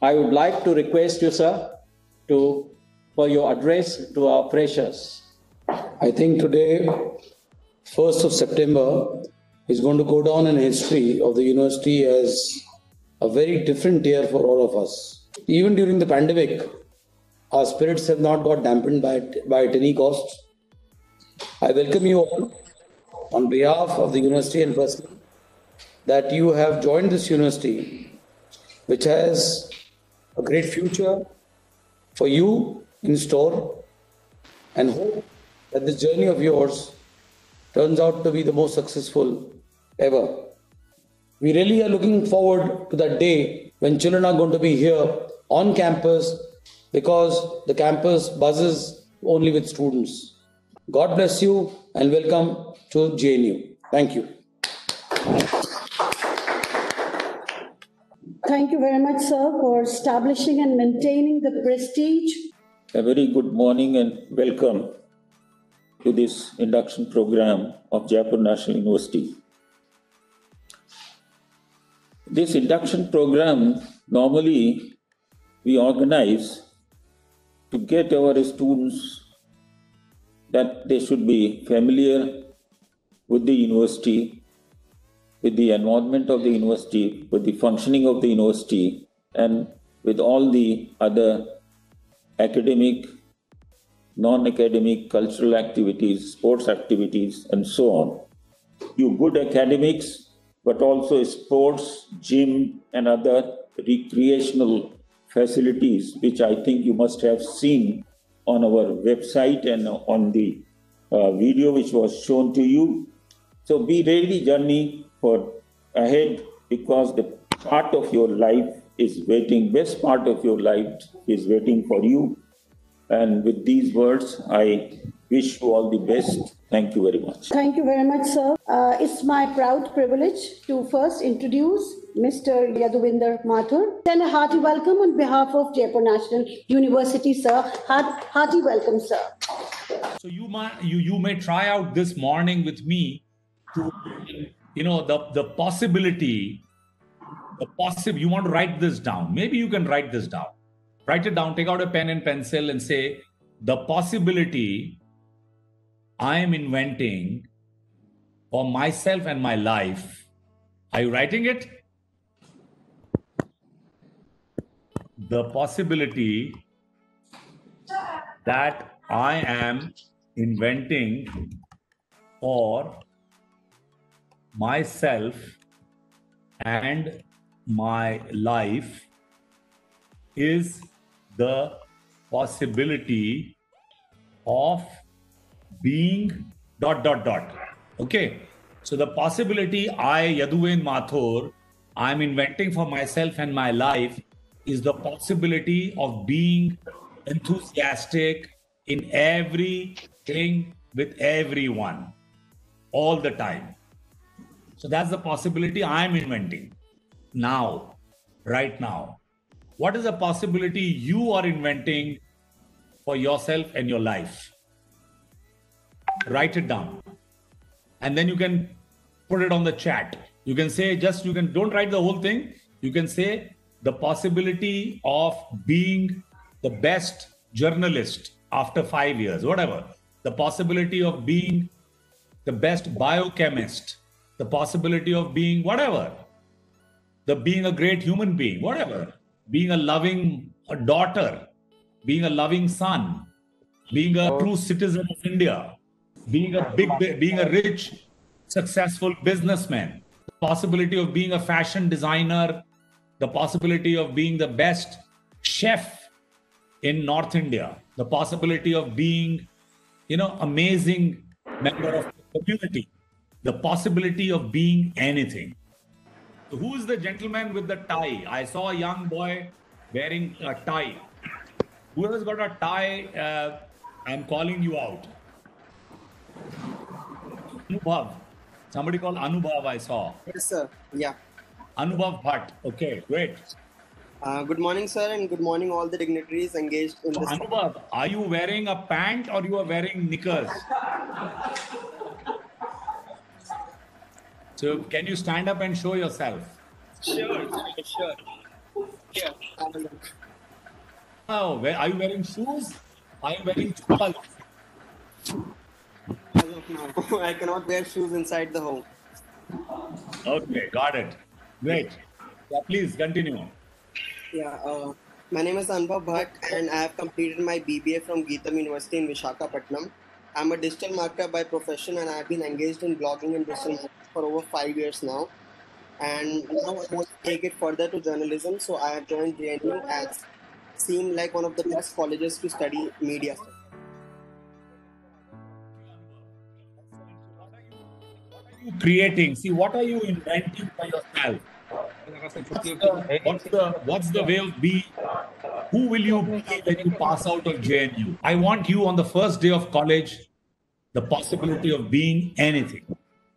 I would like to request you, sir, for your address to our freshers. I think today, 1st of September, is going to go down in history of the university as a very different year for all of us. Even during the pandemic, our spirits have not got dampened by at any cost. I welcome you all on behalf of the university and personally that you have joined this university, which has a great future for you in store, and hope that this journey of yours turns out to be the most successful ever. We really are looking forward to that day when children are going to be here on campus, because the campus buzzes only with students. God bless you and welcome to JNU. Thank you. Thank you very much, sir, for establishing and maintaining the prestige. A very good morning and welcome to this induction program of Jaipur National University. This induction program normally we organize to get our students that they should be familiar with the university, with the environment of the university, with the functioning of the university, and with all the other academic, non-academic, cultural activities, sports activities, and so on. You good academics, but also sports, gym, and other recreational facilities, which I think you must have seen on our website and on the video which was shown to you. So be ready, journey for ahead, because the part of your life is waiting, best part of your life is waiting for you. And with these words, I wish you all the best. Thank you very much. Thank you very much, sir. It's my proud privilege to first introduce Mr. Yaduvinder Mathur. Then a hearty welcome on behalf of Jaipur National University, sir. Hearty welcome, sir. So you may try out this morning with me to, the possibility, you want to write this down. Maybe you can write this down. Write it down, take out a pen and pencil and say, the possibility I am inventing for myself and my life. Are you writing it? The possibility that I am inventing for myself and my life is the possibility of being ... Okay. So the possibility Yaduvinder Mathur, I'm inventing for myself and my life is the possibility of being enthusiastic in everything with everyone all the time. So that's the possibility I'm inventing now, right now. What is the possibility you are inventing for yourself and your life? Write it down. And then you can put it on the chat. You can say, don't write the whole thing. You can say the possibility of being the best journalist after 5 years, whatever. The possibility of being the best biochemist. The possibility of being whatever. Being a great human being, whatever. Being a loving daughter, being a loving son, being a true citizen of India, being a rich, successful businessman, the possibility of being a fashion designer, the possibility of being the best chef in North India, the possibility of being, amazing member of the community, the possibility of being anything. So who is the gentleman with the tie? I saw a young boy wearing a tie. Whoever's got a tie, I'm calling you out. Anubhav. Somebody called Anubhav, I saw. Yes, sir. Yeah. Anubhav Bhatt. Okay, great. Good morning, sir, and good morning all the dignitaries engaged in this. Anubhav, are you wearing a pant or you are wearing knickers? So can you stand up and show yourself? Sure. Yeah. Oh, are you wearing shoes? Are you wearing chappal? As of now, I cannot wear shoes inside the home. Okay, got it. Great. Yeah, please continue. Yeah. My name is Anubhav Bhatt, and I have completed my BBA from Geetam University in Visakhapatnam. I'm a digital marketer by profession, and I've been engaged in blogging and digital marketing for over 5 years now. And now I want to take it further to journalism, so I have joined JNU as seemed like one of the best colleges to study media. Creating, see, what are you inventing by yourself? What's the way of being? Who will you be when you pass out of JNU? I want you on the first day of college, the possibility of being anything.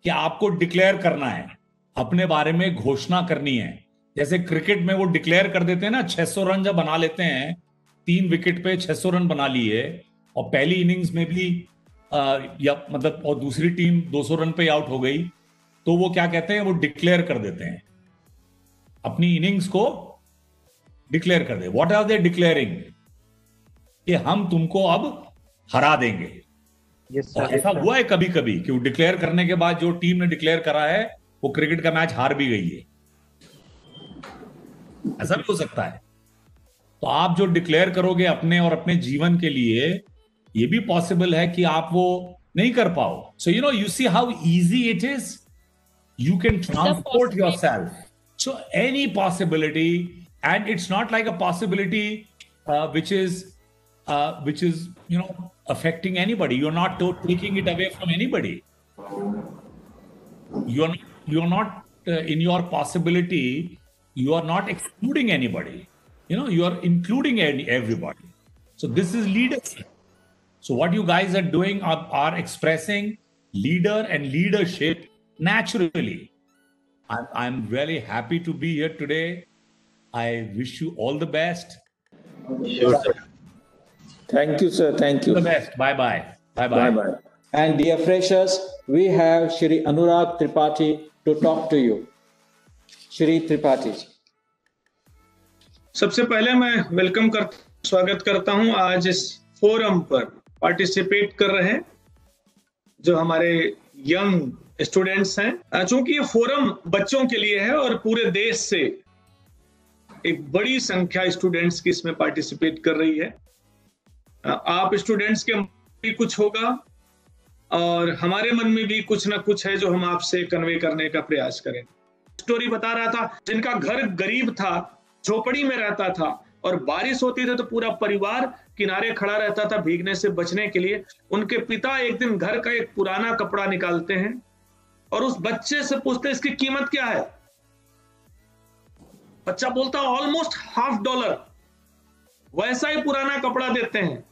कि आपको declare करना है, अपने बारे में घोषणा करनी है. जैसे क्रिकेट में वो डिक्लेयर कर देते हैं ना, 600 रन जब बना लेते हैं, 3 विकेट पे 600 रन बना लिए, और पहली इनिंग्स में भी या मतलब और दूसरी टीम 200 रन पे आउट हो गई, तो वो क्या कहते हैं, वो डिक्लेयर कर देते हैं, अपनी इनिंग्स को डिक्लेयर कर दे. What are they declaring? कि हम तुमको अब हरा देंगे. और ऐसा हुआ है कभी कभी कि वो डिक्लेयर करने के बाद जो टीम ने डिक्लेयर करा है वो क्रिकेट का मैच हार भी गई है. ऐसा भी हो सकता है. तो आप जो डिक्लेयर करोगे अपने और अपने जीवन के लिए, ये भी पॉसिबल है कि आप वो नहीं कर पाओ. So you see how easy it is. You can transport yourself. So any possibility, and it's not like a possibility which is affecting anybody. You're not taking it away from anybody. You're not in your possibility. You are not excluding anybody. You are including everybody. So this is leadership. So what you guys are doing are expressing leader and leadership naturally. I'm really happy to be here today. I wish you all the best. Sure, sir. Thank you, sir. Thank you. All the best. Bye-bye. Bye-bye. Bye-bye. And dear freshers, we have Shri Anurag Tripathi to talk to you. Shri Tripathi. सबसे पहले मैं स्वागत करता हूं आज इस forum पर participate कर रहे हैं जो हमारे यंग स्टूडेंट्स हैं. चूंकि ये फोरम बच्चों के लिए है और पूरे देश से एक बड़ी संख्या स्टूडेंट्स की इसमें पार्टिसिपेट कर रही है. आप स्टूडेंट्स के मन में भी कुछ होगा और हमारे मन में भी कुछ ना कुछ है जो हम आपसे कन्वे करने का प्रयास करें. स्टोरी बता रहा था, जिनका घर गरीब था, झोपड़ी में रहता था और बारिश होती थी तो पूरा परिवार किनारे खड़ा रहता था भीगने से बचने के लिए. उनके पिता एक दिन घर का एक पुराना कपड़ा निकालते हैं और उस बच्चे से पूछते हैं इसकी कीमत क्या है. बच्चा बोलता ऑलमोस्ट $50. वैसा ही पुराना कपड़ा देते हैं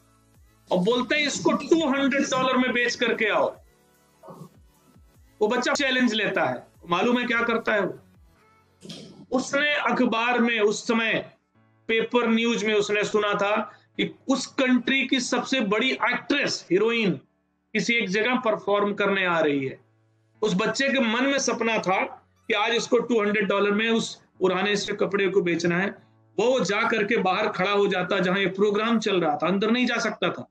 और बोलते हैं इसको $200 में बेच करके आओ. वो बच्चा चैलेंज लेता है. मालूम है क्या करता है वो? उसने अखबार में उस समय पेपर न्यूज में उसने सुना था कि उस कंट्री की सबसे बड़ी एक्ट्रेस हीरोइन किसी एक जगह परफॉर्म करने आ रही है. उस बच्चे के मन में सपना था कि आज इसको $200 में उस पुराने से कपड़े को बेचना है. वो जा करके बाहर खड़ा हो जाता जहां ये प्रोग्राम चल रहा था. अंदर नहीं जा सकता था.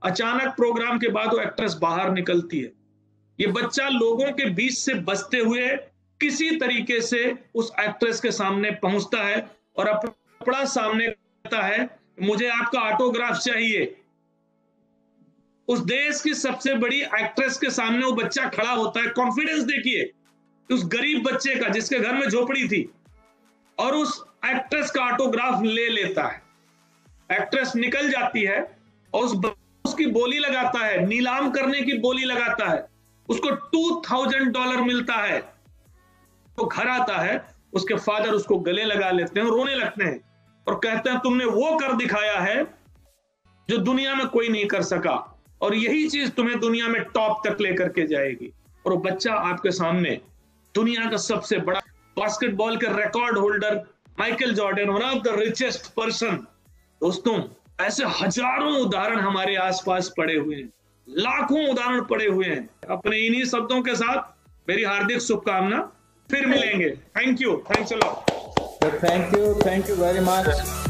अचानक प्रोग्राम के बाद वो एक्ट्रेस बाहर निकलती है. ये बच्चा लोगों के बीच से बचते हुए किसी तरीके से उस एक्ट्रेस के सामने पहुंचता है और अपना कपड़ा सामने करता है, मुझे आपका ऑटोग्राफ चाहिए. उस देश की सबसे बड़ी एक्ट्रेस के सामने वो बच्चा खड़ा होता है. कॉन्फिडेंस देखिए उस गरीब बच्चे का जिसके घर में झोपड़ी थी, और उस एक्ट्रेस का ऑटोग्राफ ले लेता है. एक्ट्रेस निकल जाती है और उसकी बोली लगाता है, नीलाम करने की बोली लगाता है. उसको $2000 मिलता है. तो घर आता है, उसके फादर उसको गले लगा लेते हैं, रोने लगते हैं और कहते हैं तुमने वो कर दिखाया है जो दुनिया में कोई नहीं कर सका और यही चीज तुम्हें दुनिया में टॉप तक लेकर के जाएगी. और वो बच्चा आपके सामने दुनिया का सबसे बड़ा बास्केटबॉल के record holder Michael Jordan, one of the richest person. दोस्तों, ऐसे हजारों उदाहरण हमारे आसपास पड़े हुए हैं, लाखों उदाहरण पड़े हुए हैं. अपने इन्हीं शब्दों के साथ मेरी हार्दिक शुभकामना. फिर मिलेंगे. Thank you. Thanks a lot. So thank you very much.